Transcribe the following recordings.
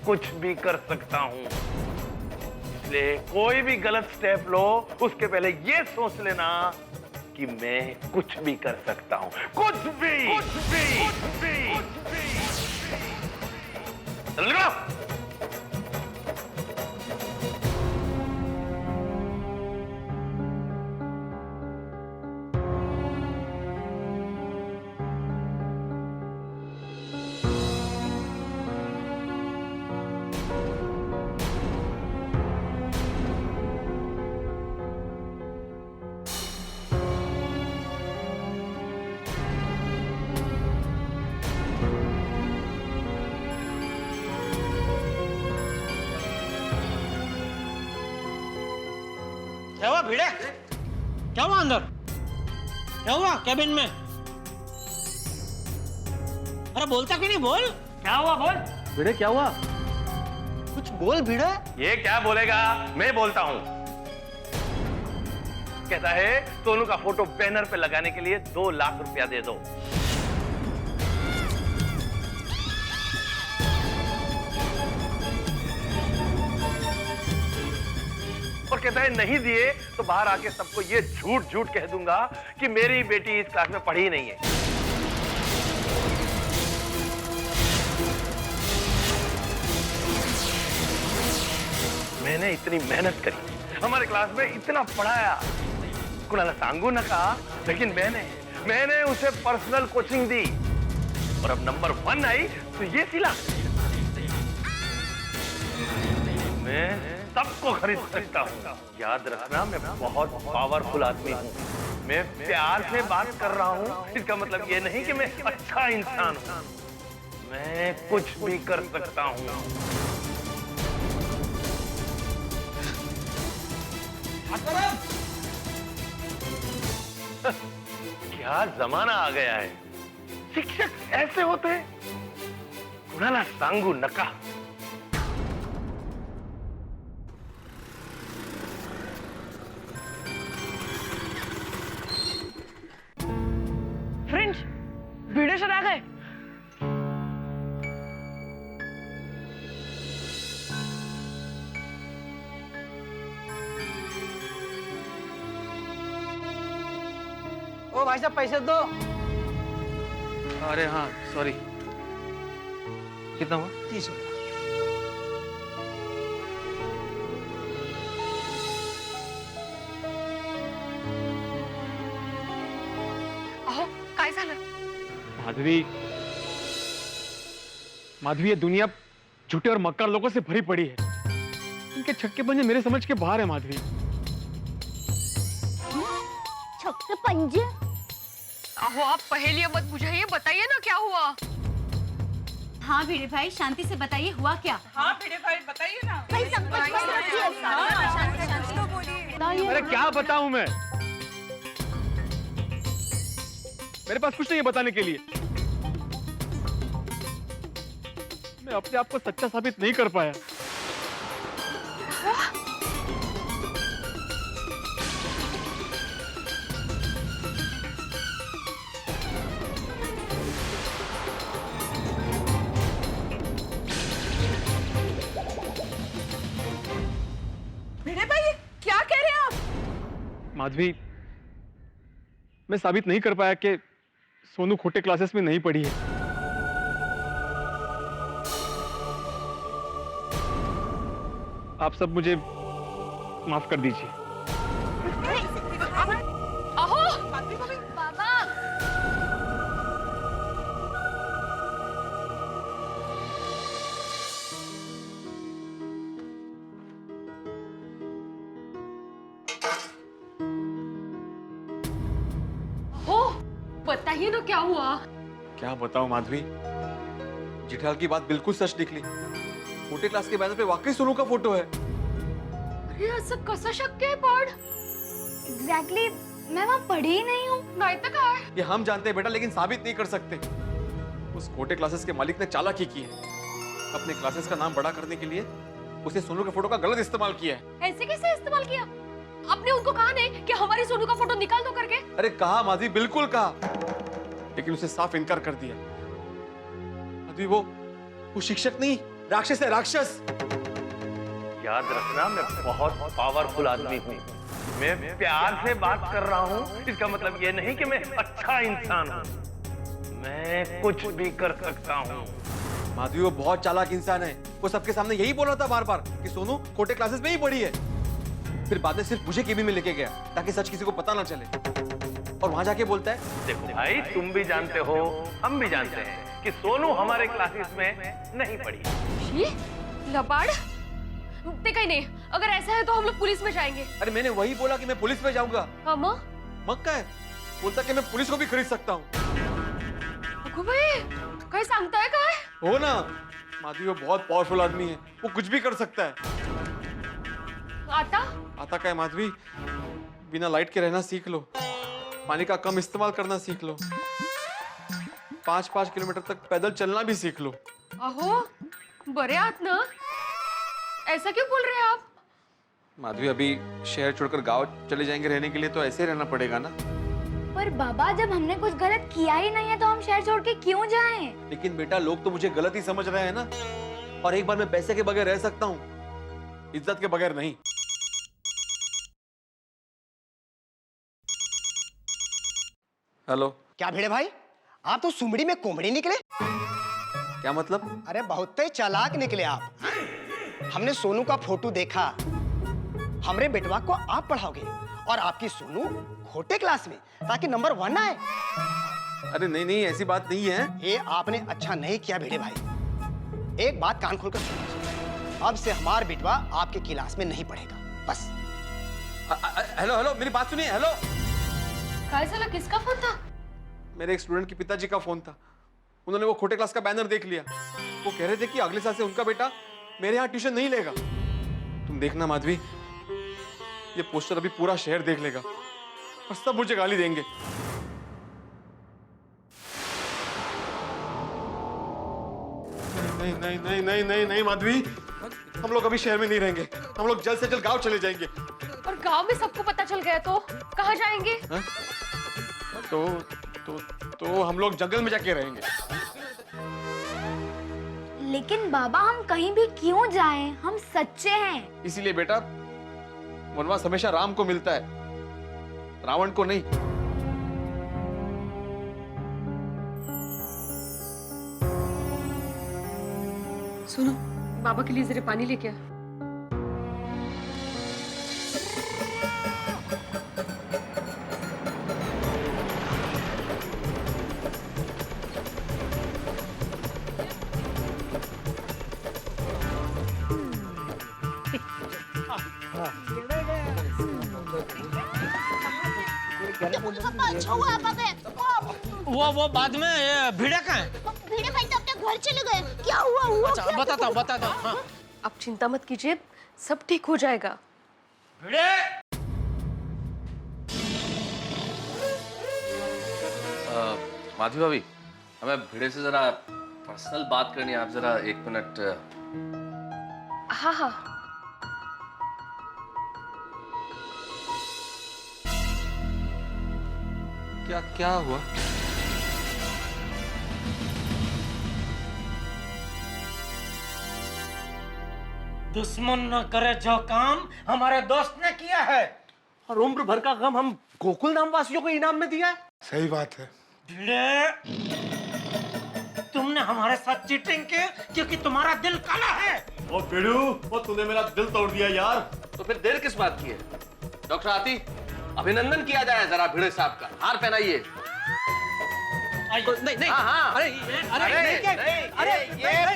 कुछ भी कर सकता हूँ। इसलिए कोई भी गलत स्टेप लो उसके पहले ये सोच लेना कि मैं कुछ भी कर सकता हूँ। कुछ भी, कुछ भी, कुछ भी, कुछ भी। चल निकलो। क्या हुआ भिड़े? क्या हुआ अंदर? क्या हुआ कैबिन में? अरे बोलता क्यों नहीं? बोल। क्या हुआ? बोल भिड़े, क्या हुआ? कुछ बोल भिड़े। ये क्या बोलेगा? मैं बोलता हूँ। कहता है सोनू का फोटो बैनर पे लगाने के लिए 2 लाख रुपया दे दो। और कहता है नहीं दिए तो बाहर आके सबको ये झूठ झूठ कह दूंगा कि मेरी बेटी इस क्लास में पढ़ी ही नहीं है। मैंने इतनी मेहनत करी, हमारे क्लास में इतना पढ़ाया, कुणाला सांगू न कहा, लेकिन मैंने उसे पर्सनल कोचिंग दी और अब नंबर 1 आई तो ये सिला। मैं सबको खरीद सकता हूँ। याद रखना मैं बहुत पावरफुल आदमी हूँ। मैं प्यार से बात कर रहा हूँ, इसका मतलब ये नहीं कि मैं अच्छा इंसान हूँ। मैं कुछ भी कर सकता हूँ। क्या जमाना आ गया है, शिक्षक ऐसे होते हैं। कुणाला सांगू नका। फ्रेंड्स, भिड़े सर आ गए। ओ भाई साहब पैसे दो। अरे हाँ, सॉरी। कितना हुआ? 30। अहो, काय झालं? माधवी, माधवी, ये दुनिया झूठे और मक्कार लोगों से भरी पड़ी है। इनके छक्के पंजे मेरे समझ के बाहर है माधवी। छक्के पंजे? अहो, आप पहेलियां मत बुझाइए, बताइए ना क्या हुआ। हाँ भिड़े भाई, शांति से बताइए हुआ क्या? हाँ भिड़े भाई बताइए ना। भाई सब कुछ शांति तो बोलिए। अरे क्या बताऊं मैं? मेरे पास कुछ नहीं है बताने के लिए। मैं अपने आप को सच्चा साबित नहीं कर पाया। भिड़े भाई क्या कह रहे हैं आप? माधवी, मैं साबित नहीं कर पाया कि सोनू खोटे क्लासेस में नहीं पढ़ी है। आप सब मुझे माफ कर दीजिए। अहो, बाबा, हो, बताइए ना क्या हुआ। क्या बताऊं माधवी, जिठाल की बात बिल्कुल सच निकली। छोटे क्लास के बैनर पे वाकई सोनू का फोटो है। अरे असं कसं शक्य आहे पण? एग्जैक्टली, मैं वहाँ पढ़ी ही नहीं हूँ। नाही तर काय? ये हम जानते हैं बेटा, लेकिन साबित नहीं कर सकते। उस छोटे क्लासेस के मालिक ने चालाकी की है। अपने क्लासेस का नाम बड़ा करने के लिए उसने सोनू के फोटो का गलत इस्तेमाल किया है। ऐसे कैसे इस्तेमाल किया? आपने उनको कहा नहीं कि हमारी सोनू का फोटो निकाल दो करके? अरे कहा माधवी, बिल्कुल कहा, लेकिन उसे साफ इनकार कर दिया। माधवी, वो शिक्षक नहीं, राक्षस है, राक्षस। याद रखना मैं बहुत पावरफुल आदमी हूँ। मैं प्यार से बात कर रहा हूँ, इसका मतलब ये नहीं कि मैं अच्छा इंसान हूँ। मैं कुछ भी कर सकता हूँ। माधवी वो बहुत चालाक इंसान है। वो सबके सामने यही बोल रहा था बार बार कि सोनू खोटे क्लासेस में ही पढ़ी है। फिर बाद में सिर्फ मुझे केबिन में लेके गया ताकि सच किसी को पता ना चले। और वहां जाके बोलता है, देखो भाई, तुम भी जानते हो, हम भी जानते हैं कि सोनू हमारे क्लासेस में नहीं पढ़ी। ये लबाड़, देखा ही नहीं। अगर ऐसा है तो हम लोग पुलिस में जाएंगे। अरे मैंने वही बोला कि मैं पुलिस में जाऊंगा। हाँ माँ, मक्का है, बोलता कि मैं पुलिस को भी खरीद सकता हूँ। भाई कहीं सांगता है का है? हो ना, माधवी वो बहुत पावरफुल आदमी है, वो कुछ भी कर सकता है। आता क्या है माधवी, बिना लाइट के रहना सीख लो, पानी का कम इस्तेमाल करना सीख लो, 5-5 किलोमीटर तक पैदल चलना भी सीख लो। अहो बड़े आत ना, ऐसा क्यों बोल रहे हैं आप? माधवी अभी शहर छोड़कर गांव चले जाएंगे रहने के लिए, तो ऐसे रहना पड़ेगा ना। पर बाबा, जब हमने कुछ गलत किया ही नहीं है तो हम शहर छोड़ के क्यों जाएं? लेकिन बेटा, लोग तो मुझे गलत ही समझ रहे हैं ना। और एक बार मैं पैसे के बगैर रह सकता हूँ, इज्जत के बगैर नहीं। हेलो। क्या भिड़े भाई, आप तो सुमड़ी में कोमड़ी निकले। क्या मतलब? अरे बहुत ही चालाक निकले आप। हमने सोनू का फोटो देखा, हमरे बेटवा को आप पढ़ाओगे और आपकी सोनू खोटे क्लास में, ताकि नंबर 1 आए। अरे नहीं नहीं, ऐसी बात नहीं है। ये आपने अच्छा नहीं किया भिड़े भाई। एक बात कान खोलकर सुनिए, अब से हमारा बेटवा आपके क्लास में नहीं पढ़ेगा, बस। हेलो हेलो, मेरी बात सुनिए। हेलो। काय साला, किसका फोन था? मेरे एक स्टूडेंट के पिताजी का फोन था। उन्होंने वो खोटे क्लास का बैनर देख लिया। वो कह रहे थे कि अगले साल से उनका बेटा मेरे यहाँ ट्यूशन नहीं लेगा। तुम देखना माधवी, ये पोस्टर अभी पूरा शहर देख लेगा और सब मुझे गाली देंगे। नहीं नहीं नहीं नहीं नहीं नहीं माधवी, हम लोग अभी शहर में नहीं रहेंगे। हम लोग जल्द से जल्द गांव चले जाएंगे। और गांव में सबको पता चल गया तो कहाँ जाएंगे? तो हम लोग जंगल में जाके रहेंगे। लेकिन बाबा, हम कहीं भी क्यों जाएं? हम सच्चे हैं। इसीलिए बेटा, वनवास हमेशा राम को मिलता है, रावण को नहीं। सुनो, बाबा के लिए जरा पानी लेके आ। अच्छा हुआ वो बाद में ये भिड़े का है। भिड़े भाई तो अपने घर चले गए। क्या हुआ? अच्छा बताता हूँ। हाँ। आप चिंता मत कीजिए, सब ठीक हो जाएगा। भिड़े। माधवी भाभी, हमें भिड़े से जरा पर्सनल बात करनी है। आप जरा 1 मिनट। हाँ हाँ। क्या हुआ? दुश्मन न करे जो काम हमारे दोस्त ने किया है, और उम्र भर का गम हम गोकुल धाम वासियों को इनाम में दिया है। सही बात है। भिड़े, तुमने हमारे साथ चीटिंग की क्योंकि तुम्हारा दिल काला है। ओ बिड़ू, वो तूने मेरा दिल तोड़ दिया यार। तो फिर देर किस बात की है? डॉक्टर आती, अभिनंदन किया जाए जरा भिड़े साहब का। हार पहनाइए। नहीं। हाँ। अरे ये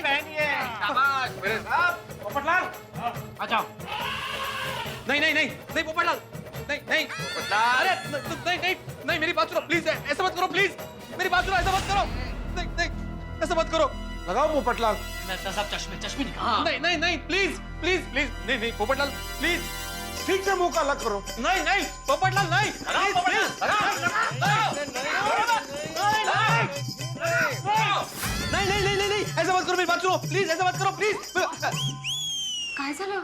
पहनिए। शाबाश भिड़े साहब। पोपटलाल, आ जाओ। नहीं पोपटलाल, नहीं पोपटलाल। अरे नहीं, मेरी बात सुनो प्लीज। ऐसा मत करो प्लीज, मेरी बात सुनो, ऐसा मत करो। नहीं, ऐसा मत करो। लगाओ पोपटलाल। सब चश्मे निकाल। नहीं प्लीज, नहीं पोपटलाल प्लीज, ठीक से मुंह का अलग करो। नहीं पोपटलाल, नहीं नहीं, ऐसा मत करो, मेरी बात सुनो प्लीज, ऐसा मत करो प्लीज। काय झालं?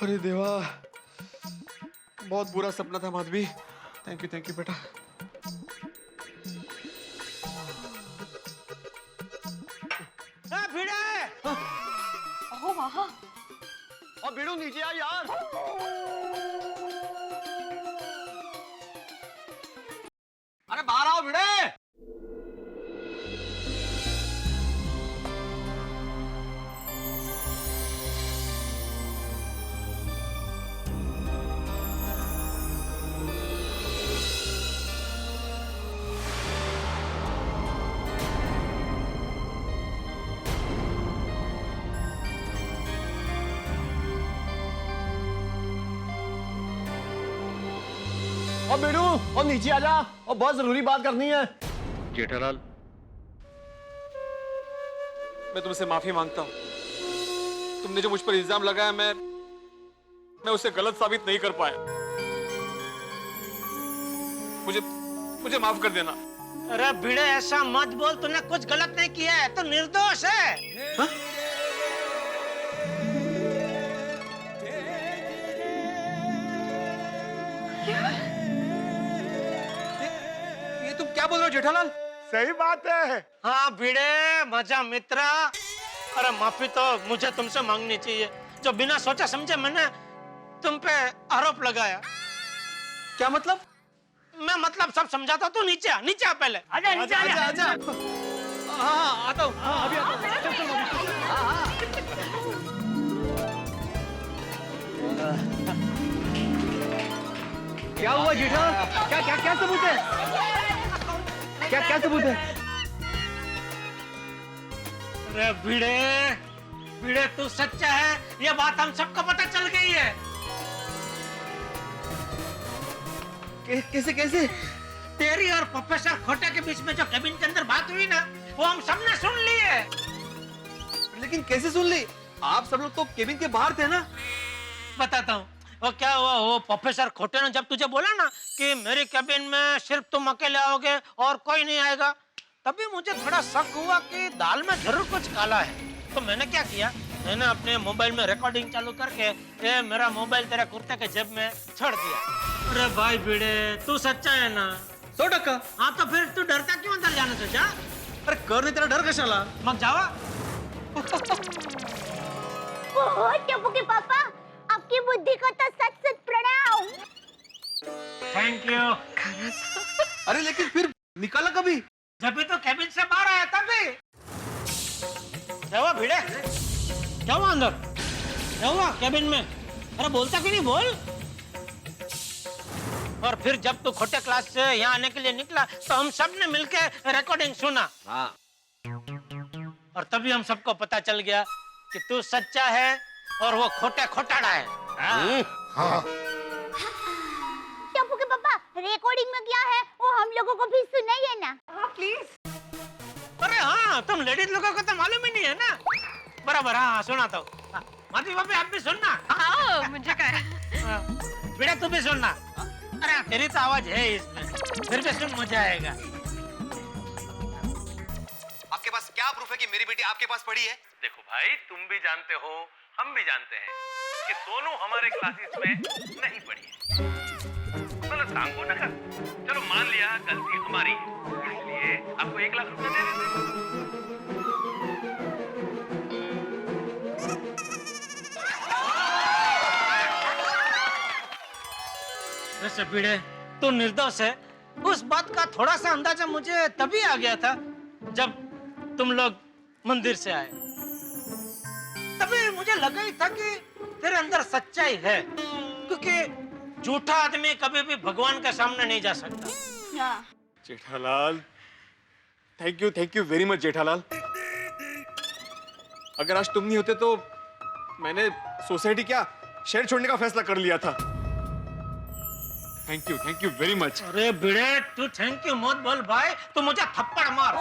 अरे देवा, बहुत बुरा सपना था माधवी, थैंक यू बेटा। भिड़े ओह वाह, और भिड़ू नीचे आ यार। अरे बाहर आओ भिड़े। और बेड़ू और नीचे आ जा, और बहुत जरूरी बात करनी है। जेठालाल, मैं तुमसे माफी मांगता हूँ। तुमने जो मुझ पर इल्जाम लगाया, मैं उसे गलत साबित नहीं कर पाया। मुझे माफ कर देना। अरे भिड़े ऐसा मत बोल, तूने कुछ गलत नहीं किया है, तो निर्दोष है। हाँ? ये तुम क्या बोल रहे हो जेठालाल? सही बात है। हाँ भिड़े मजा मित्रा। अरे माफी तो मुझे तुमसे मांगनी चाहिए, जो बिना सोचा समझे मैंने तुम पे आरोप लगाया। क्या मतलब? मैं मतलब सब समझाता, तू नीचे आ पहले। आजा नीचे आजा। हाँ आता हूँ। अभी आता हूँ। क्या हुआ जेठा? क्या सबूत है? क्या सबूत है? अरे भिड़े तू सच्चा है, ये बात हम सबको पता चल गई है। कैसे? तेरी और प्रोफेसर खोटे के बीच में जो केबिन के अंदर बात हुई ना, वो हम सबने सुन ली है। लेकिन कैसे सुन ली? आप सब लोग तो केबिन के बाहर थे ना? बताता हूँ। वो क्या हुआ, वो प्रोफेसर खोटे ने जब तुझे बोला ना कि मेरे केबिन में सिर्फ तुम अकेले आओगे और कोई नहीं आएगा, तभी मुझे थोड़ा शक हुआ कि दाल में जरूर कुछ काला है। तो मैंने क्या किया, मैंने अपने मोबाइल में रिकॉर्डिंग चालू करके ये मेरा मोबाइल तेरे कुर्ते के जेब में छोड़ दिया। अरे भाई भिड़े तू सच्चा है ना? 100%। हाँ तो फिर तू डरता क्यों अंदर जाने से? जा। अरे कर नहीं, तेरा डर कशाला? मत जावा। टप्पू के पापा, आपकी बुद्धि को तो सच प्रणाम। Thank you. अरे लेकिन फिर निकाला कभी? जब भी तो केबिन से बाहर आया तभी। क्या हुआ भिड़े? क्या हुआ अंदर? क्या हुआ केबिन में? अरे बोलता क्यों नहीं, बोल। और फिर जब तू खोटे क्लास से यहाँ आने के लिए निकला तो हम सब ने मिलकर रिकॉर्डिंग सुना। हाँ। और तभी हम सबको पता चल गया कि तू सच्चा है और वो खोटाड़ा है। हाँ। टप्पू के पापा, रिकॉर्डिंग में क्या है वो हम लोगों को भी सुनाइए ना। हाँ प्लीज। अरे हाँ, तुम लेडीज लोगों को तो मालूम ही नहीं है ना। बराबर, हाँ सुनाता हूँ। माधवी भाभी आप भी सुनना। हाँ मुझे क्या है। बेटा तू भी सुनना। अरे तेरी तो आवाज है इसमें, फिर भी सुन, मजा आएगा। आपके पास क्या प्रूफ है कि मेरी बेटी आपके पास पड़ी है? देखो भाई, तुम भी जानते हो, हम भी जानते हैं कि सोनू हमारे क्लासेस में नहीं पढ़ी है। मतलब सांगो ना कर। चलो मान लिया गलती हमारी है, इसलिए आपको 1 लाख रुपए दे देते हैं। वैसे भिड़े तू निर्दोष है, उस बात का थोड़ा सा अंदाजा मुझे तभी आ गया था जब तुम लोग मंदिर से आए। तभी मुझे लगा ही था कि तेरे अंदर सच्चाई है, क्योंकि झूठा आदमी कभी भी भगवान के सामने नहीं जा सकता। Jethalal, thank you very much Jethalal. अगर आज तुम नहीं होते तो मैंने सोसाइटी क्या शहर छोड़ने का फैसला कर लिया था। Thank you very much. अरे भिड़े तू थैंक यू मत बोल भाई, तू मुझे थप्पड़ मार।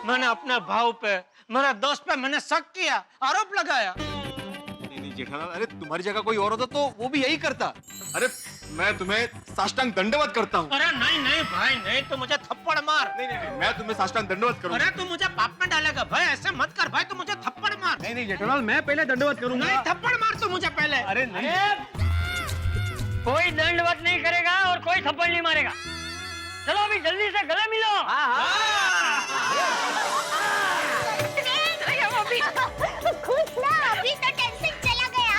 मैंने अपने भाव पे, मेरे दोस्त पे मैंने शक किया, आरोप लगाया। नहीं जेठालाल, अरे तुम्हारी जगह कोई और होता तो वो भी यही करता। अरे मैं तुम्हें साष्टांग दंडवत करता हूँ। अरे नहीं भाई नहीं, तू मुझे थप्पड़ मार। नहीं, मैं तुम्हें साष्टांग दंडवत करूंगा। अरे तू मुझे पाप में डालेगा भाई, ऐसे मत कर भाई, तू मुझे थप्पड़ मार। नहीं जेठालाल, मैं पहले दंडवत करूंगा। नहीं थप्पड़ मार तू मुझे पहले। अरे नहीं। कोई दंडवत नहीं करेगा और कोई थप्पड़ नहीं मारेगा। चलो अभी जल्दी से गले मिलो। खुश ना, अभी तो टेंशन चला गया।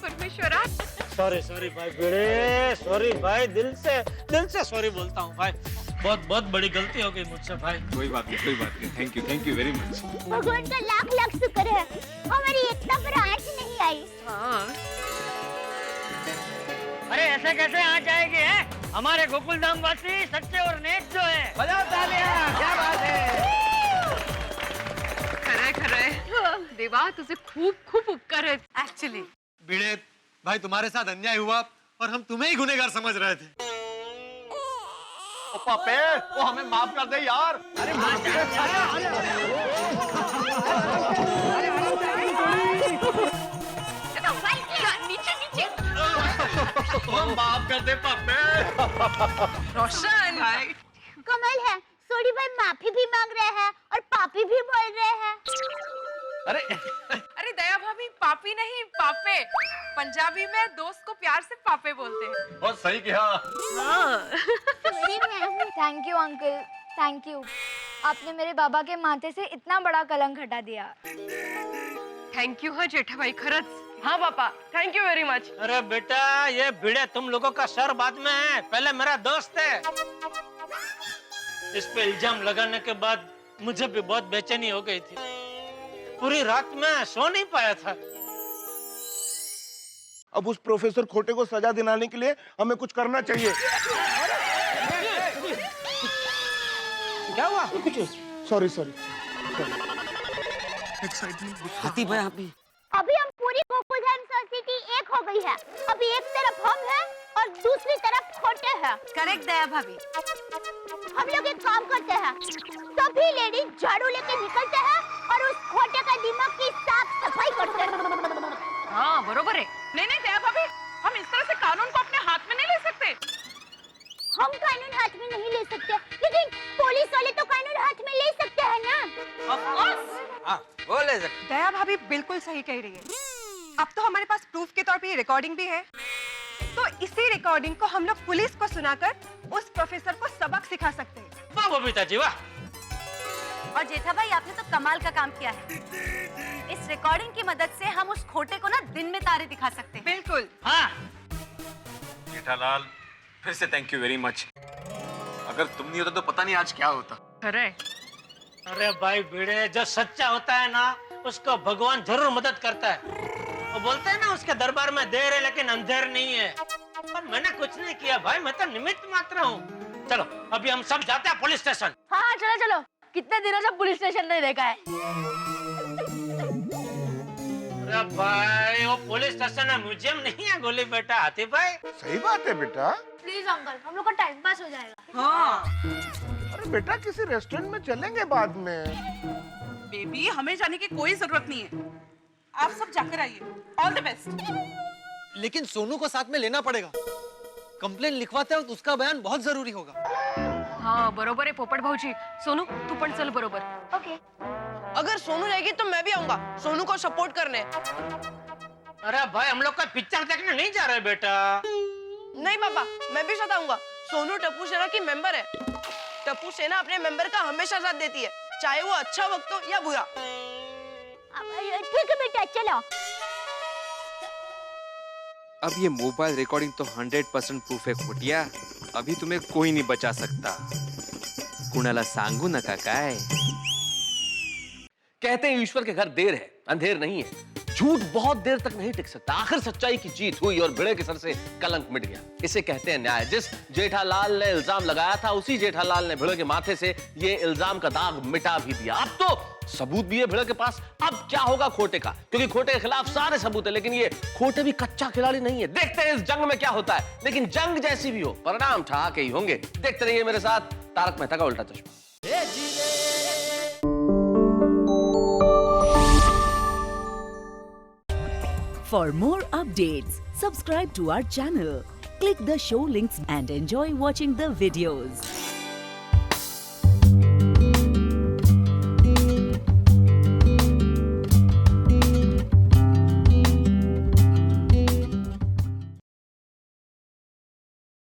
परमेश्वरा। सॉरी भाई भिड़े, सॉरी भाई, दिल से सॉरी बोलता हूँ भाई। बहुत बड़ी गलती हो गई मुझसे भाई। कोई बात नहीं। Thank you very much. भगवान का लाख लाख शुक्र है, हमारी एकता पर आंच नहीं आई। अरे ऐसे कैसे आ जाएंगे हैं? हमारे गोकुल धाम वासी सच्चे और नेक जो है। बजाओ तालियां, क्या बात है। खरे देवा, तुझे खूब उपकार है एक्चुअली। भिड़े भाई, तुम्हारे साथ अन्याय हुआ और हम तुम्हें ही गुनहगार समझ रहे थे। ओ पापे, वो हमें माफ कर दे यार। अरे नीचे माफ कर दे पापे। रोशन भाई। कमल है, सोनी भाई माफी भी मांग रहे हैं और पापी भी बोल रहे हैं। अरे दया भाभी, पापी नहीं पापे। पंजाबी में दोस्त को प्यार से पापे बोलते हैं। बहुत सही कहा। Thank you uncle, thank you. आपने मेरे बाबा के माथे से इतना बड़ा कलंक हटा दिया। थैंक यू है जेठा भाई, खरच। हाँ पापा, थैंक यू वेरी मच। अरे बेटा, ये भिड़े तुम लोगों का सर बाद में है, पहले मेरा दोस्त है। इस पे इल्जाम लगाने के बाद मुझे भी बहुत बेचैनी हो गई थी। पूरी रात में सो नहीं पाया था। अब उस प्रोफेसर खोटे को सजा दिलाने के लिए हमें कुछ करना चाहिए। क्या हुआ? सॉरी। हाथी भाई आप भी। अभी हम पूरी गोकुलधाम सोसाइटी एक हो गई है। अभी एक तरफ हम हैं और दूसरी तरफ खोटे हैं। करेक्ट दया भाभी। हम लोग एक काम करते हैं, सभी लेडीज झाड़ू लेके निकलते हैं और उस खोटे का दिमाग की साफ सफाई करते हैं। हाँ बरोबर है। नहीं दया भाभी, हम इस तरह से कानून को अपने हाथ में नहीं ले सकते। हम कानून हाथ में नहीं ले सकते, लेकिन पुलिस वाले तो कानून हाथ में ले सकते हैं ना। Of course. वो ले सकते। दया भाभी बिल्कुल सही कह रही है। अब तो हमारे पास प्रूफ के तौर पे ये रिकॉर्डिंग भी है, तो इसी रिकॉर्डिंग को हम लोग पुलिस को सुनाकर उस प्रोफेसर को सबक सिखा सकते हैं। वाह बबीता जी वाह। और जेठा भाई, आपने तो कमाल का काम किया है। इस रिकॉर्डिंग की मदद से हम उस खोटे को ना दिन में तारे दिखा सकते हैं। बिल्कुल। हाँ जेठालाल, फिर से थैंक यू वेरी मच। अगर तुम नहीं होता तो पता नहीं आज क्या होता। अरे भाई भिड़े, जो सच्चा होता है ना, उसको भगवान जरूर मदद करता है। वो बोलते हैं ना, उसके दरबार में देर है लेकिन अंधेर नहीं है। और मैंने कुछ नहीं किया भाई, मैं तो निमित्त मात्र हूँ। चलो अभी हम सब जाते हैं पुलिस स्टेशन। हाँ चलो, कितने दिनों से पुलिस स्टेशन नहीं देखा है। अरे भाई, वो पुलिस स्टेशन है, म्यूजियम नहीं है गोली बेटा। हाथी भाई सही बात है बेटा। प्लीज अंकल, हम लोग का टाइम पास हो जाएगा। हाँ। अरे बेटा, किसी रेस्टोरेंट में चलेंगे बाद में। बेबी, हमें जाने की कोई जरूरत नहीं है, आप सब जाकर आइए। All the best. लेकिन सोनू को साथ में लेना पड़ेगा। कंप्लेन लिखवाते वक्त उसका बयान बहुत जरूरी होगा। हाँ बरोबर है पोपट भाऊजी। सोनू तू पण चल बरोबर। ओके। अगर सोनू रहेगी तो मैं भी आऊंगा सोनू को सपोर्ट करने। अरे भाई, हम लोग का पिक्चर देखने नहीं जा रहे बेटा। नहीं पापा, मैं भी साथ आऊंगा। सोनू टप्पू सेना की मेंबर है। टप्पू सेना अपने मेंबर का हमेशा साथ देती है, चाहे वो अच्छा वक्त हो या बुरा। ठीक है बेटा, चलो। अब ये मोबाइल रिकॉर्डिंग तो 100% प्रूफ है खोटिया। अभी तुम्हें कोई नहीं बचा सकता। कुणाला सांगू नका काय। कहते हैं ईश्वर के घर देर है, अंधेर नहीं है। झूठ बहुत देर तक नहीं टिक सकता। आखिर सच्चाई की जीत हुई और भिड़े के सर से कलंक मिट गया। इसे कहते हैं न्याय। जिस जेठालाल ने इल्जाम लगाया था, उसी जेठालाल ने भिड़े के माथे से ये इल्जाम का दाग मिटा भी दिया। अब तो सबूत भी है भिड़े के पास। अब क्या होगा खोटे का, क्योंकि खोटे के खिलाफ सारे सबूत है। लेकिन ये खोटे भी कच्चा खिलाड़ी नहीं है। देखते हैं इस जंग में क्या होता है। लेकिन जंग जैसी भी हो, परिणाम ठहाके ही होंगे। देखते रहिए मेरे साथ तारक मेहता का उल्टा चश्मा। For more updates, subscribe to our channel, click the show links and enjoy watching the videos.